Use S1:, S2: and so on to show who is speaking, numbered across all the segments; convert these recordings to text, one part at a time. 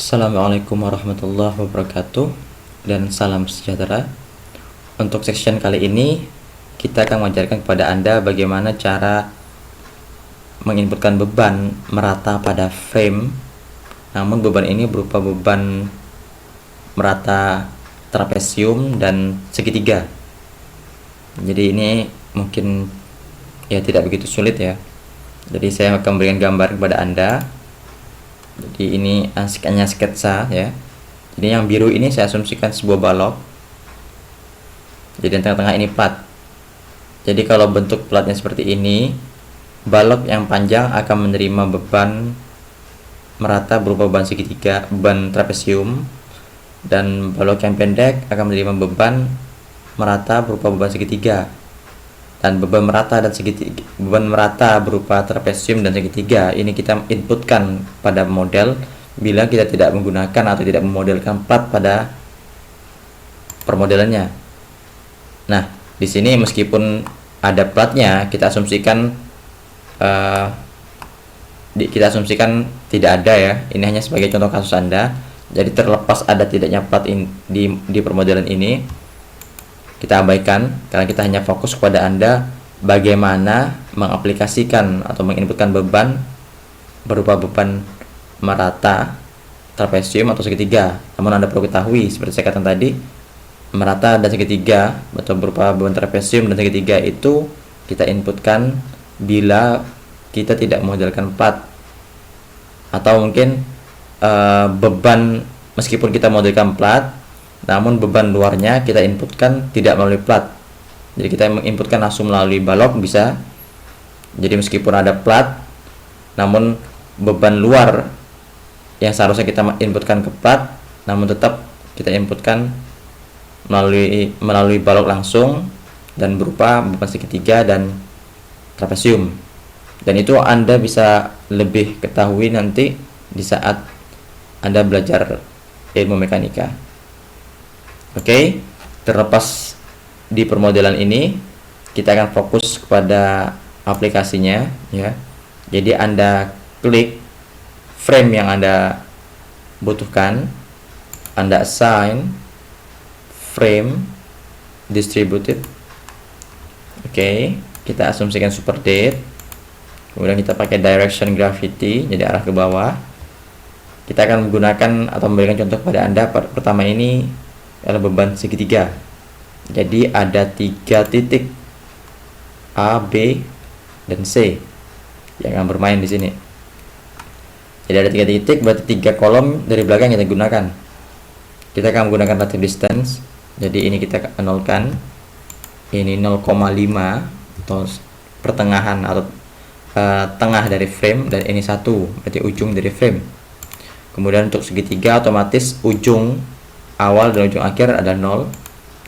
S1: Assalamualaikum warahmatullahi wabarakatuh dan salam sejahtera. Untuk section kali ini kita akan mengajarkan kepada Anda bagaimana cara menginputkan beban merata pada frame. Namun beban ini berupa beban merata trapesium dan segitiga. Jadi ini mungkin tidak begitu sulit ya. Jadi saya akan memberikan gambar kepada Anda. Jadi ini hanya sketsa ya. Jadi yang biru ini saya asumsikan sebuah balok. Jadi yang tengah-tengah ini plat. Jadi kalau bentuk platnya seperti ini, balok yang panjang akan menerima beban merata berupa beban segitiga, beban trapesium, dan balok yang pendek akan menerima beban merata berupa beban segitiga. Dan beban merata berupa trapesium dan segitiga ini kita inputkan pada model bila kita tidak menggunakan atau tidak memodelkan plat pada permodelannya. Nah, di sini meskipun ada platnya, kita asumsikan tidak ada ya. Ini hanya sebagai contoh kasus Anda. Jadi terlepas ada tidaknya plat di permodelan ini, kita abaikan karena kita hanya fokus kepada Anda bagaimana mengaplikasikan atau menginputkan beban berupa beban merata trapesium atau segitiga. Namun Anda perlu ketahui seperti saya katakan tadi, merata dan segitiga atau berupa beban trapesium dan segitiga itu kita inputkan bila kita tidak memodelkan plat, atau mungkin beban meskipun kita modelkan plat, namun beban luarnya kita inputkan tidak melalui plat. Jadi kita menginputkan langsung melalui balok bisa. Jadi meskipun ada plat, namun beban luar yang seharusnya kita inputkan ke plat, namun tetap kita inputkan melalui balok langsung dan berupa beban segitiga dan trapesium. Dan itu Anda bisa lebih ketahui nanti di saat Anda belajar ilmu mekanika. Oke, terlepas di permodelan ini, kita akan fokus kepada aplikasinya ya. Jadi Anda klik frame yang Anda butuhkan, Anda assign frame distributed. Oke, kita asumsikan super date. Kemudian kita pakai direction gravity, jadi arah ke bawah. Kita akan menggunakan atau memberikan contoh kepada Anda. Pertama ini adalah beban segitiga. Jadi ada 3 titik A, B, dan C yang akan bermain di sini. Jadi ada 3 titik, berarti 3 kolom dari belakang kita gunakan. Kita akan menggunakan relative distance. Jadi ini kita nolkan. Ini 0,5 atau pertengahan atau tengah dari frame, dan ini 1 berarti ujung dari frame. Kemudian untuk segitiga otomatis ujung awal dan ujung akhir ada 0.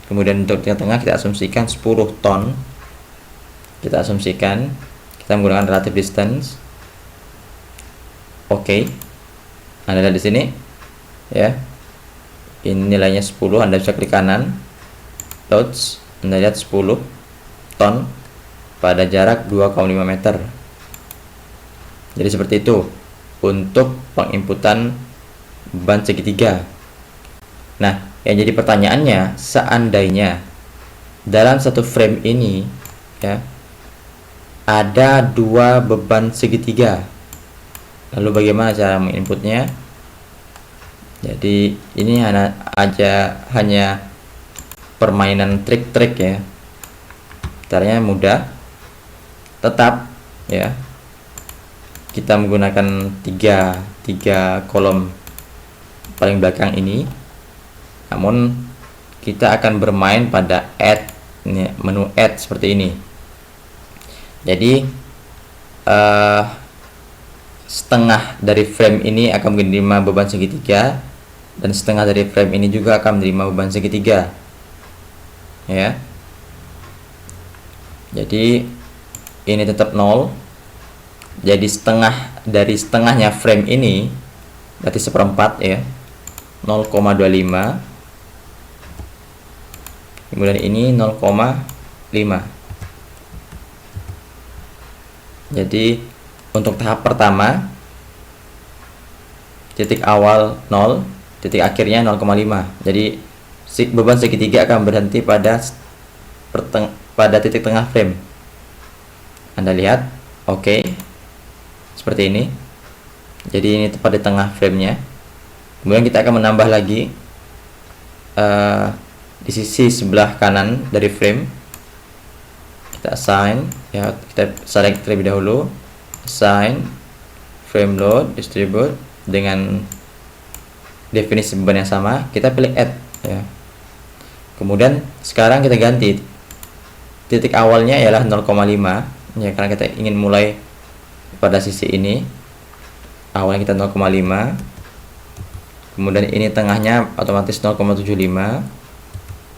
S1: Kemudian untuk tengah-tengah kita asumsikan 10 ton. Kita asumsikan kita menggunakan relative distance. Oke. Anda lihat di sini ya. Ini nilainya 10, Anda bisa klik kanan. Loads, Anda lihat 10 ton pada jarak 2,5 meter. Jadi seperti itu untuk penginputan beban segitiga. Nah, yang jadi pertanyaannya, seandainya dalam satu frame ini ya ada 2 beban segitiga, lalu bagaimana cara menginputnya? Jadi ini hanya permainan trik-trik ya. Caranya mudah. Tetap ya, kita menggunakan tiga kolom paling belakang ini. Namun kita akan bermain pada add, menu add seperti ini. Jadi setengah dari frame ini akan menerima beban segitiga, dan setengah dari frame ini juga akan menerima beban segitiga ya. Jadi ini tetap 0. Jadi setengahnya frame ini berarti 1/4 ya, 0,25. Kemudian ini 0,5. Jadi untuk tahap pertama titik awal 0, titik akhirnya 0,5. Jadi beban segitiga akan berhenti pada titik tengah frame. Anda lihat, oke, seperti ini. Jadi ini tepat di tengah framenya. Kemudian kita akan menambah lagi di sisi sebelah kanan dari frame. Kita assign, ya, kita select terlebih dahulu, assign frame load distribute dengan definisi beban yang sama. Kita pilih add, ya. Kemudian sekarang kita ganti titik awalnya ialah 0,5, ya, karena kita ingin mulai pada sisi ini. Awalnya kita 0,5, kemudian ini tengahnya otomatis 0,75,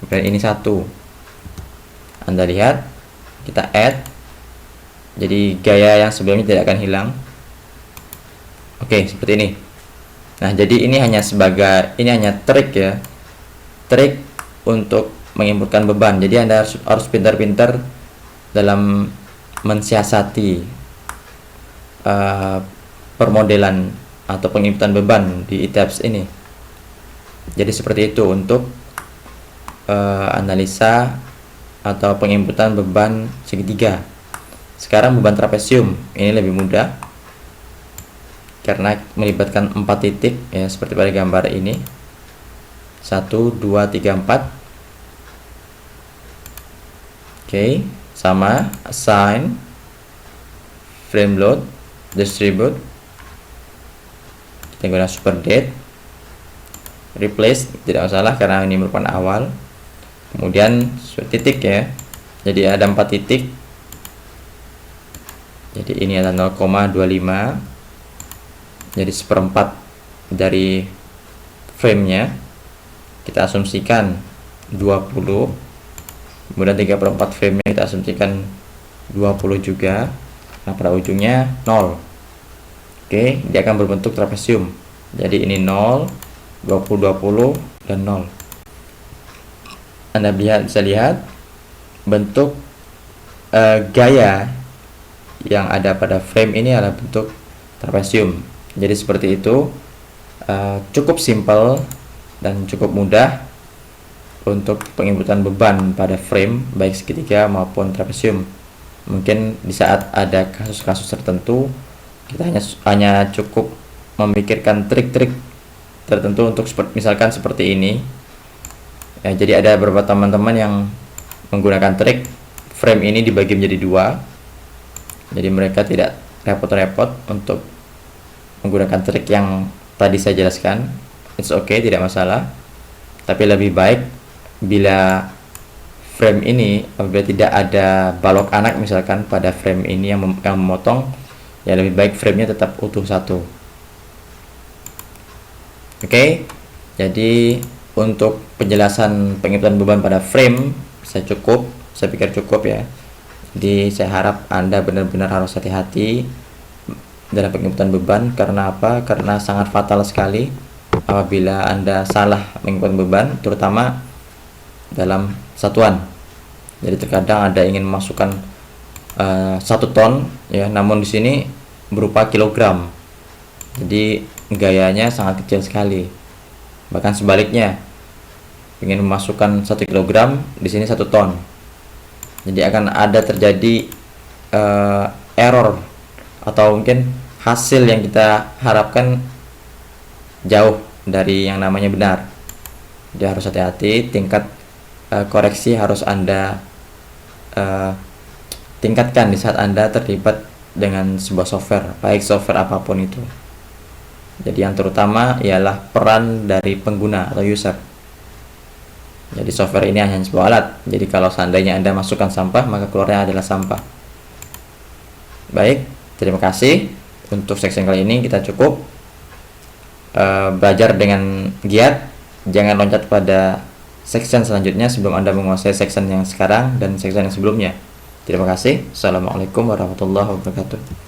S1: dan ini 1. Anda lihat, kita add, jadi gaya yang sebelumnya tidak akan hilang. Oke, seperti ini. Nah, jadi ini hanya trik, ya, trik untuk menginputkan beban. Jadi Anda harus pintar-pintar dalam mensiasati permodelan atau penginputan beban di ETABS ini. Jadi seperti itu untuk analisa atau penginputan beban segitiga. Sekarang beban trapesium ini lebih mudah karena melibatkan 4 titik, ya, seperti pada gambar ini. 1, 2, 3, 4. Oke, sama, assign frame load distribute, kita gunakan super date, replace tidak masalah karena ini merupakan awal. Kemudian titik, ya, jadi ada 4 titik. Jadi ini adalah 0,25, jadi 1/4 dari framenya. Kita asumsikan 20, kemudian 3/4 framenya kita asumsikan 20 juga. Nah, pada ujungnya 0. Oke, dia akan berbentuk trapesium. Jadi ini 0, 20, 20, dan 0. Anda bisa lihat bentuk gaya yang ada pada frame ini adalah bentuk trapesium. Jadi seperti itu, cukup simpel dan cukup mudah untuk penginputan beban pada frame baik segitiga maupun trapesium. Mungkin di saat ada kasus-kasus tertentu kita hanya cukup memikirkan trik-trik tertentu untuk misalkan seperti ini, ya. Jadi ada beberapa teman-teman yang menggunakan trik frame ini dibagi menjadi 2, jadi mereka tidak repot-repot untuk menggunakan trik yang tadi saya jelaskan. It's okay, tidak masalah. Tapi lebih baik bila frame ini apabila tidak ada balok anak misalkan pada frame ini yang memotong, ya lebih baik framenya tetap utuh satu. Oke, jadi untuk penjelasan penginputan beban pada frame saya pikir cukup, ya. Jadi saya harap Anda benar-benar harus hati-hati dalam penginputan beban. Karena apa? Karena sangat fatal sekali apabila Anda salah menginputkan beban, terutama dalam satuan. Jadi terkadang Anda ingin memasukkan 1 ton, ya, namun di sini berupa kilogram. Jadi gayanya sangat kecil sekali. Bahkan sebaliknya, ingin memasukkan 1 kilogram, di sini 1 ton. Jadi akan ada terjadi error atau mungkin hasil yang kita harapkan jauh dari yang namanya benar. Jadi harus hati-hati, tingkat koreksi harus Anda tingkatkan di saat Anda terlibat dengan sebuah software, baik software apapun itu. Jadi yang terutama ialah peran dari pengguna atau user. Jadi software ini hanya sebuah alat. Jadi kalau seandainya Anda masukkan sampah, maka keluarnya adalah sampah. Baik, terima kasih. Untuk section kali ini kita cukup belajar dengan giat. Jangan loncat pada section selanjutnya sebelum Anda menguasai section yang sekarang dan section yang sebelumnya. Terima kasih. Assalamualaikum warahmatullahi wabarakatuh.